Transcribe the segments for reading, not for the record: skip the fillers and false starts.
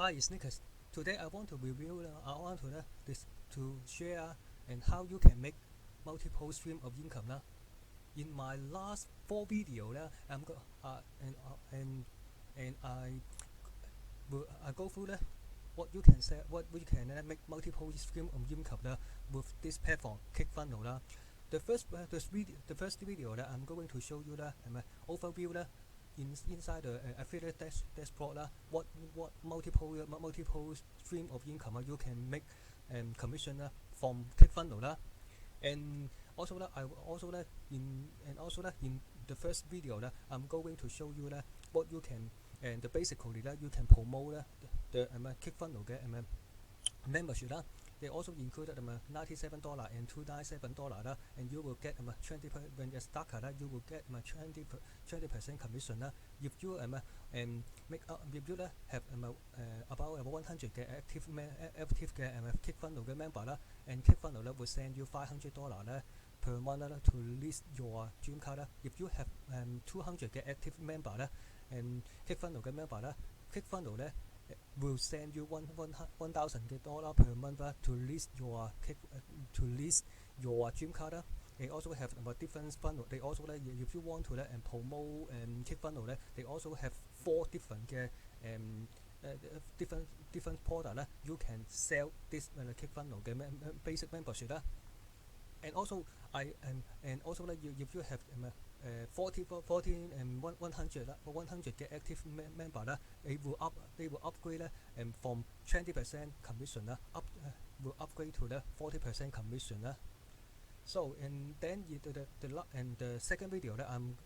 Hi, it's Nicholas. Today I want to review. I want to share and how you can make multiple stream of income. In my last 4 video, I'm go and I go through what you can say, what we can make multiple stream of income with this platform ClickFunnels. The first video that I'm going to show you overview inside the affiliate dashboard what multiple stream of income you can make commission from ClickFunnels and also in the first video I'm going to show you what you can and basically you can promote the ClickFunnels membership they also included $97 and $297 and you will get 20 when you start you will get 20% commission if you make if you have about 100 active ClickFunnels member and ClickFunnels will send you $500 per month to list your dream card if you have 200 active member and ClickFunnels member ClickFunnels will send you $1,000 per month to list your dream card. They also have different funnel. They also if you want to promote ClickFunnels, they also have 4 different different product you can sell this ClickFunnels basic membership. And also and also if you have 40 and 100 get active member they will upgrade from 20% commission will upgrade to the 40% commission so and then the second video and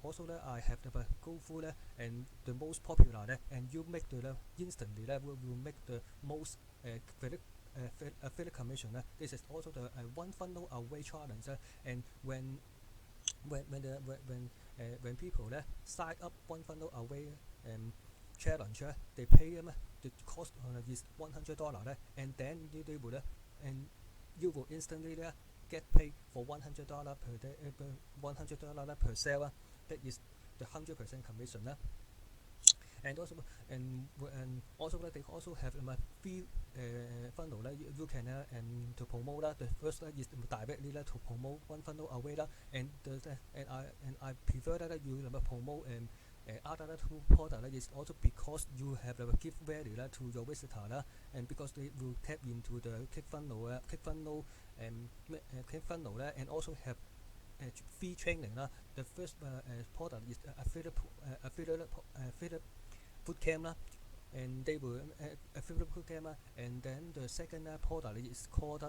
also I have go through and the most popular and you make the instantly will make the most affiliate commission. This is also the one funnel away challenge and when people sign up one funnel away challenge they pay the cost is $100 and then they will and you will instantly get paid for $100 per day $100 per sale that is the 100% commission and also they also have free funnel you can and to promote the first is directly to promote one funnel away and I prefer that you promote other 2 products is also because you have give value to your visitor and because they will tap into the ClickFunnels and also have free training. The first product is affiliate bootcamp and they will affiliate bootcamp and then the second product is called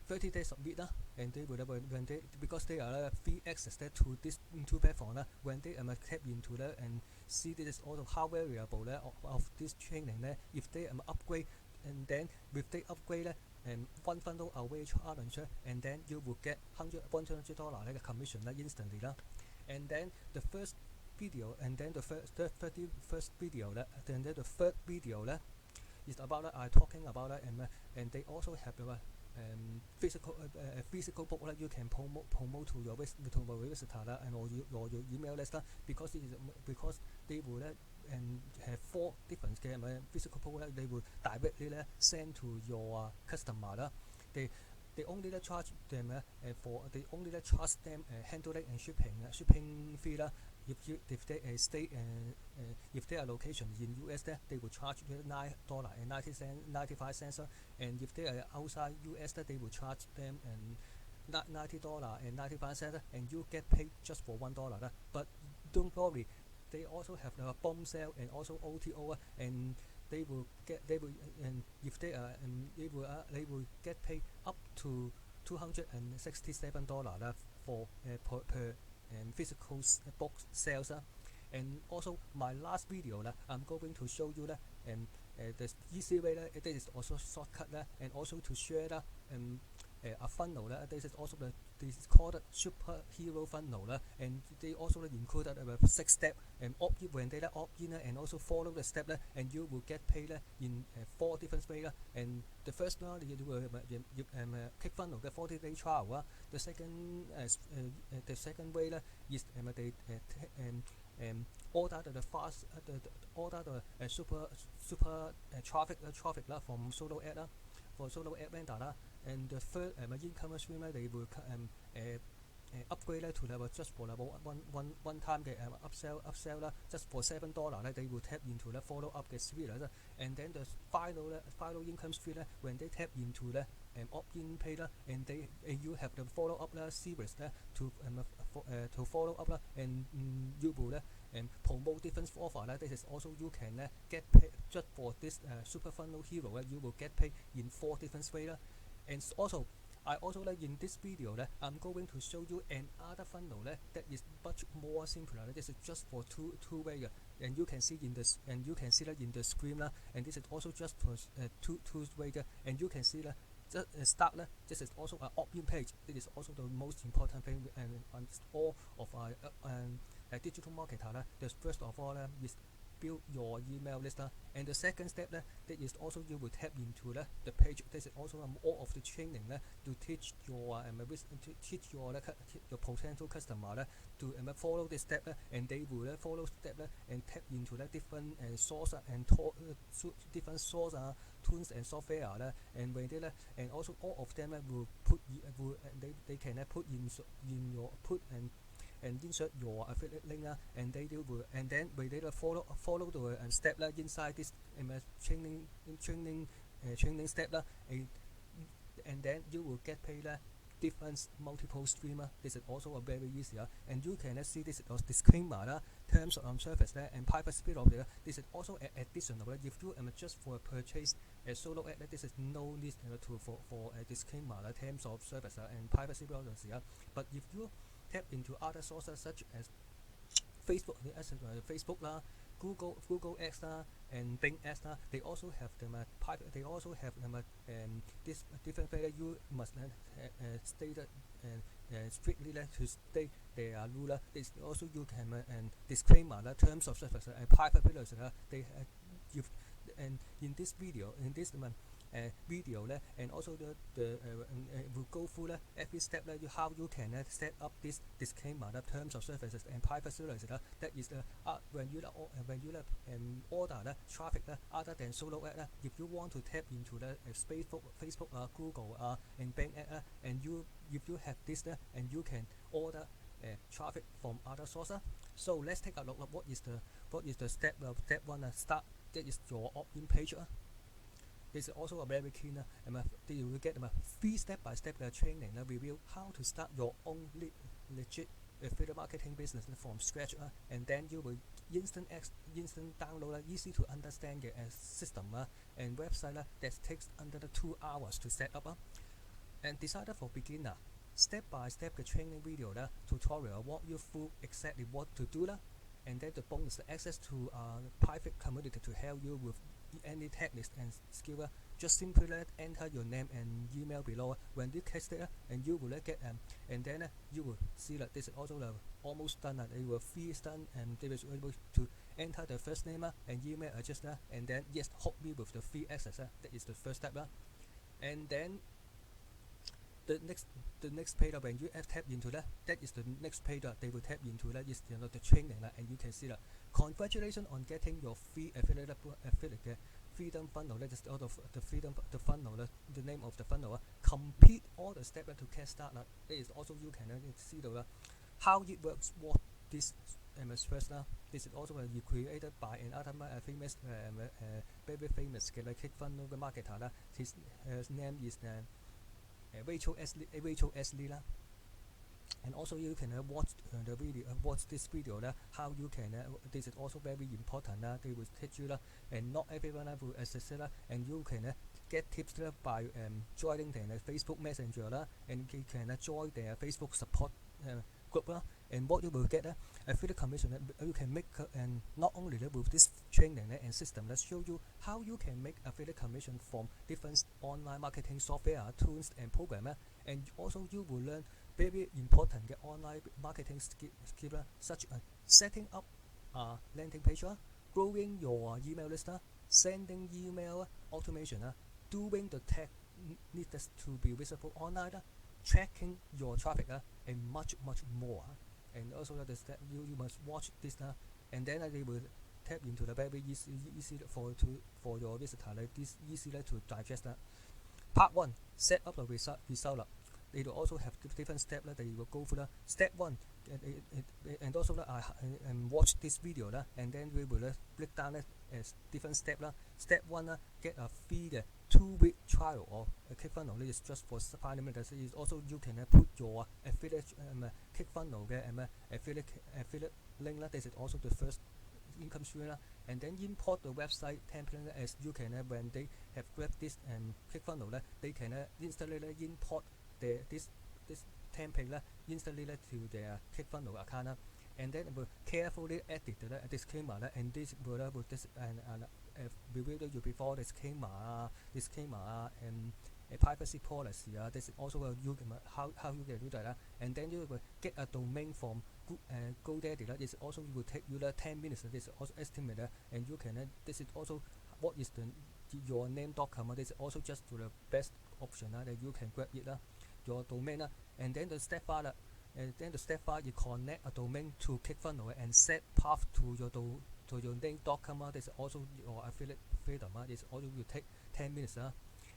30 days of it and they will when they because they are free access to this 2 platform when they tap into and see this also how variable of this training if they upgrade and then with the upgrade and one funnel away challenge and then you will get $100 commission instantly and then the first video and then the first video then the third video is about I talking about and they also have physical book you can promote to your visitor and or your email list because they will and have 4 different physical book they will directly send to your customer they only charge them charge them handling and shipping fee if they stay if their location in US they will charge $9.95 and if they are outside US they will charge them $90.95 and you get paid just for $1 but don't worry they also have the bomb sale and also OTO and they will and if they are they will get paid up to $267 for per physical box sales and also my last video I'm going to show you the easy way this is also shortcut and also to share a funnel this is also this is called superhero funnel and they also included 6 steps and opt in when they opt in and also follow the step and you will get paid in 4 different ways and the first one you will ClickFunnels the 40-day trial the second way is they order the fast order the super traffic from solo ad for solo ad vendor and the third income stream they will upgrade to level just for level one time upsell just for $7 they will tap into the follow up suite and then the final income stream when they tap into the opt-in pay and you have the follow up series to follow up and you will promote different offer this is also you can get paid just for this super funnel hero you will get paid in 4 different ways and also I also in this video I'm going to show you another funnel that is much more simpler. This is just for two way and you can see in this and you can see that in the screen and this is also just for two way and you can see start this is also an opt-in page. This is also the most important thing on all of our digital marketer. The first of all is build your email list and the second step that is also you will tap into the page. This is also all of the training to teach your your potential customer to follow this step and they will follow step and tap into the different source and different source tools and software and when they and also all of them will put they can put in your and insert your affiliate link and they will and then when they follow the step inside this training step and then you will get paid different multiple streamer. This is also a very easy and you can see this is disclaimer terms of service and privacy policy. This is also additional if you just for purchase a solo ad this is no need to for a disclaimer terms of service and privacy policy but if you tap into other sources such as Facebook Google Ads and Bing Ads they also have them private. They also have them this different way you must state strictly to state their rule. This also you can disclaimer terms of service and private policy. They give and in this video video and also will go through every step how you can set up this disclaimer terms of services and privacy policy. That is when you order traffic other than solo ad if you want to tap into the Facebook Google and Bing ad and if you have this and you can order traffic from other sources. So let's take a look at what is the step one start. That is your opt-in page. This is also a very keen you will get 3 step-by-step training review how to start your own legit affiliate marketing business from scratch and then you will instant download easy to understand the system and website that takes under 2 hours to set up and decided for beginner step-by-step training video tutorial walk you through exactly what to do and then the bonus access to private community to help you with any techniques and skill. Just simply enter your name and email below. When you test it and you will get and then you will see that this is also almost done. They will freeze done and they will be able to enter the first name and email address and then yes hook me with the free access. That is the first step and then the next page when you tap into that is the next page they will tap into is the training and you can see that congratulations on getting your free affiliate freedom funnel. That is out of the funnel the name of the funnel complete all the steps to get started. That is also you can see how it works. What this first this is also created by another famous very famous ClickFunnels marketer. His name is Rachel S. Lee and also you can watch the video watch this video how you can this is also very important they will teach you and not everyone will access it and you can get tips by joining the Facebook Messenger and you can join their Facebook support group and what you will get affiliate commission you can make and not only with this training and system that show you how you can make affiliate commission from different online marketing software tools and program and also you will learn very important online marketing skill such as setting up a landing page, growing your email list, sending email automation, doing the tech needed to be visible online, tracking your traffic and much more. and also the step you must watch this and then they will tap into the very easy for your visitor this easy to digest Part 1 set up the result they will also have different steps that you will go through step 1 and also and watch this video and then we will break down as different steps step 1 get a free 2-week trial of ClickFunnels is just for 5 minutes is also you can put your affiliate ClickFunnels affiliate link this is also the first income stream and then import the website template as you can when they have grabbed this ClickFunnels they can instantly import this template instantly to their ClickFunnels account and then will carefully edit the disclaimer and this will this and review you before disclaimer and a privacy policy this is also you can how you can do that and then you will get a domain from GoDaddy this also will take you 10 minutes this is also estimated and you can this is also what is the your name.com this is also just to the best option that you can grab it your domain and then the step 5 you connect a domain to ClickFunnels and set path to your name.com this is also your affiliate freedom this also will take 10 minutes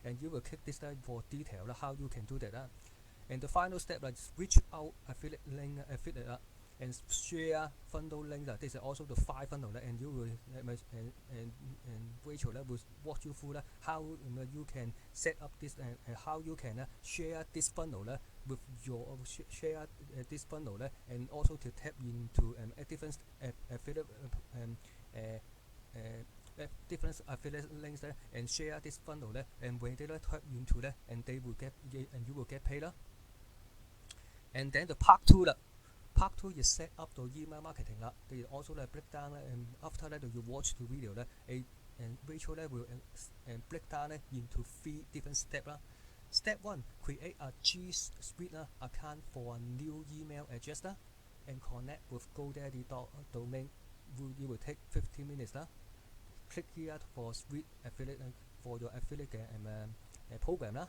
and you will click this for detail how you can do that and the final step is reach out affiliate link and share funnel link this is also the 5 funnel and you will and Rachel will walk you through how you can set up this and how you can share this funnel with your share this funnel and also to tap into a different affiliate different affiliate links and share this funnel and when they tap into and they will get and you will get paid and then the part 2 Part 2 is set up the email marketing they also break down and after that you watch the video and Rachel will break down into 3 different steps Step 1 create a G Suite account for a new email address and connect with GoDaddy domain you will take 15 minutes click here for Suite affiliate for your affiliate program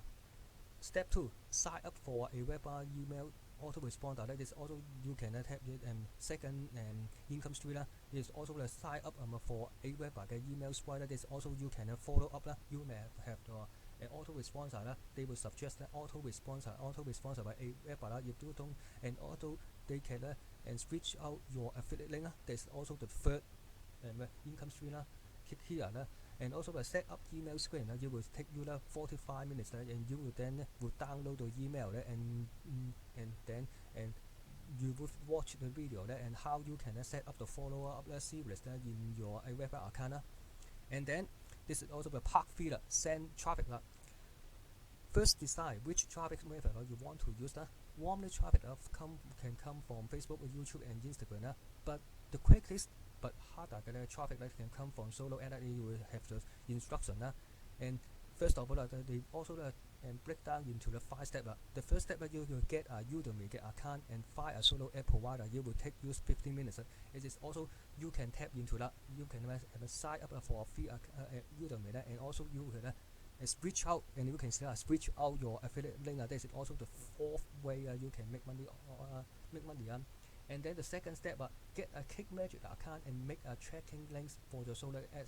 Step 2 sign up for a webinar email autoresponder that is also you can have it second income stream is also the sign up for a webinar email spread that is also you can follow up you may have the autoresponder they will suggest autoresponder by a webinar if you don't and also they can and switch out your affiliate link that's also the third income stream click here and also the set up email screen you will take you 45 minutes and you will then will download the email and then and you will watch the video and how you can set up the follow-up series in your webinar account and then this is also the part 3 send traffic first decide which traffic method you want to use warm traffic can come from Facebook, YouTube and Instagram but the quickest but harder traffic that can come from solo ad you will have the instruction and first of all they also break down into the 5 steps the first step you will get a Udemy account and find a solo ad provider you will take you 15 minutes it is also you can tap into that you can sign up for a free Udemy and also you can switch out and you can switch out your affiliate link this is also the 4th way you can make money and then the second step get a ClickMagick account and make a tracking links for your solo ad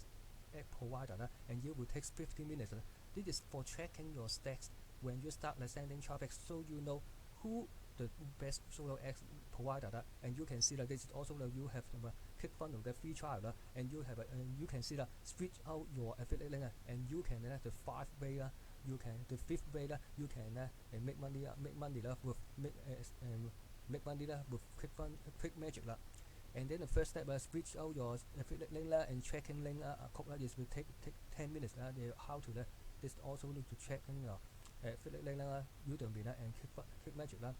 provider and you will take 15 minutes this is for tracking your stats when you start sending traffic so you know who the best solo ad provider and you can see that this is also you have ClickFunnels the free trial and you have you can see that switch out your affiliate link and you can the 5th way you can the 5th way you can make money with make money with ClickMagick and then the first step switch out your affiliate link and tracking link this will take 10 minutes how to this also need to check your affiliate link Udemy and ClickMagick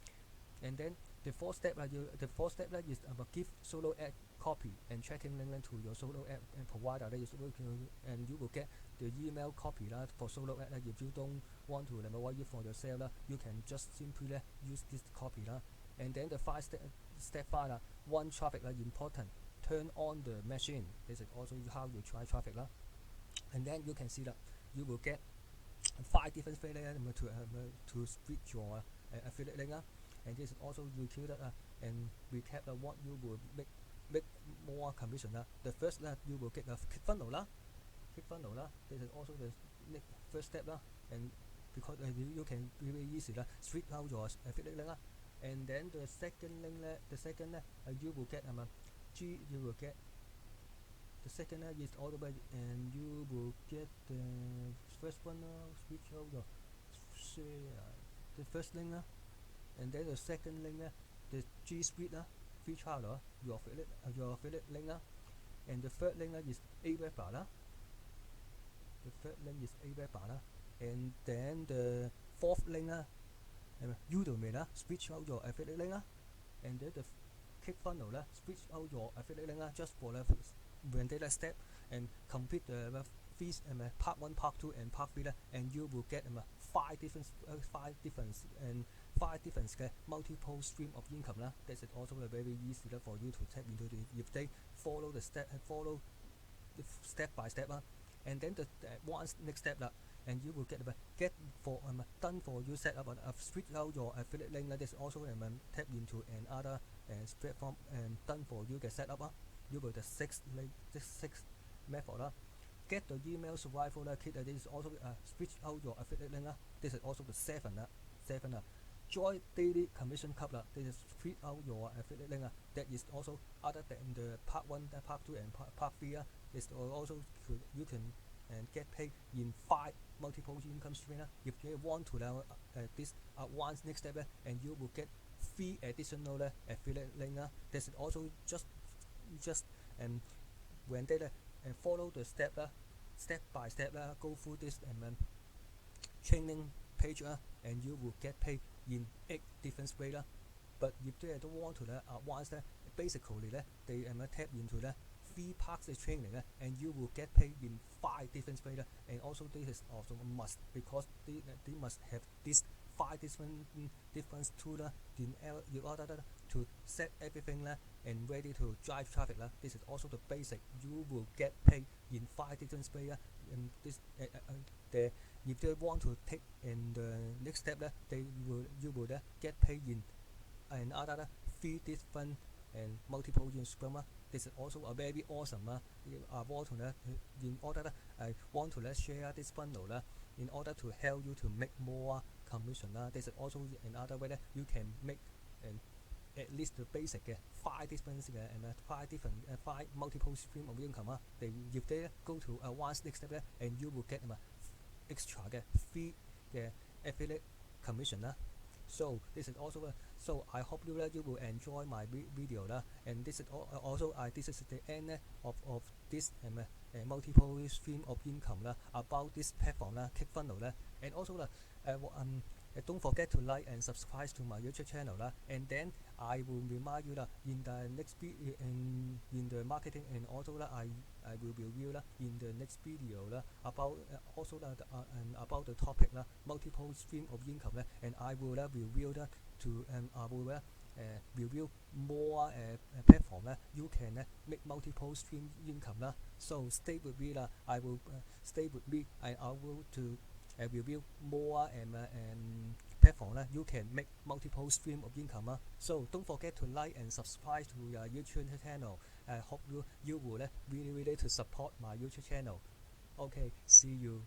and then the 4th step is give solo ad copy and tracking link to your solo ad provider and you will get the email copy for solo ad if you don't want to write it for yourself you can just simply use this copy and then the 5 step 5 one traffic important turn on the machine this is also how you try traffic and then you can see that you will get 5 different failures to switch your affiliate link and this is also you and recap what you will make more commission. The first you will get a ClickFunnels this is also the first step and because you can very easy switch out your affiliate link and then the second link you will get you will get the second is all the way and you will get the first one switch out your the first link and then the second link the G Suite feature your affiliate link and the third link is a web bar the third link is a web bar and then the fourth link Udemy switch out your affiliate link and then the ClickFunnels switch out your affiliate link just for when they step and complete the fees part 1, part 2 and part 3 and you will get five different multiple stream of income That's also very easy for you to tap into if they follow the step by step and then the next step and you will get done for you set up switch out your affiliate link this also tap into another platform and done for you get set up you will the sixth method get the email survival kit this is also switch out your affiliate link this is also the seventh join daily commission club this is switch out your affiliate link that is also other than the part 1 part 2 and part 3 is also you can get paid in 5 multiple income stream if you want to this advanced next step and you will get 3 additional affiliate link this is also just when they follow the step by step go through this training page and you will get paid in 8 different ways but if they don't want to advance basically they tap into 3 parts of training and you will get paid in 5 different ways and also this is also a must because they must have this 5 different tools in order to set everything and ready to drive traffic this is also the basic you will get paid in 5 different ways and this if they want to take in the next step you will get paid in another 3 different and multiple streams this is also a very awesome in order I want to share this funnel in order to help you to make more commission this is also another way you can make at least the basic 5 different and 5 multiple stream of income if they go to one next step and you will get extra free affiliate commission so this is also so I hope you will enjoy my video and this is also this is the end of this multiple stream of income about this platform ClickFunnels and also don't forget to like and subscribe to my YouTube channel and then I will remind you in the next video in the marketing and also I will review in the next video about also about the topic multiple stream of income and I will review to I will review more platform you can make multiple stream income so stay with me I will stay with me and I will to review more platform you can make multiple stream of income so don't forget to like and subscribe to your YouTube channel I hope you will really to support my YouTube channel okay see you.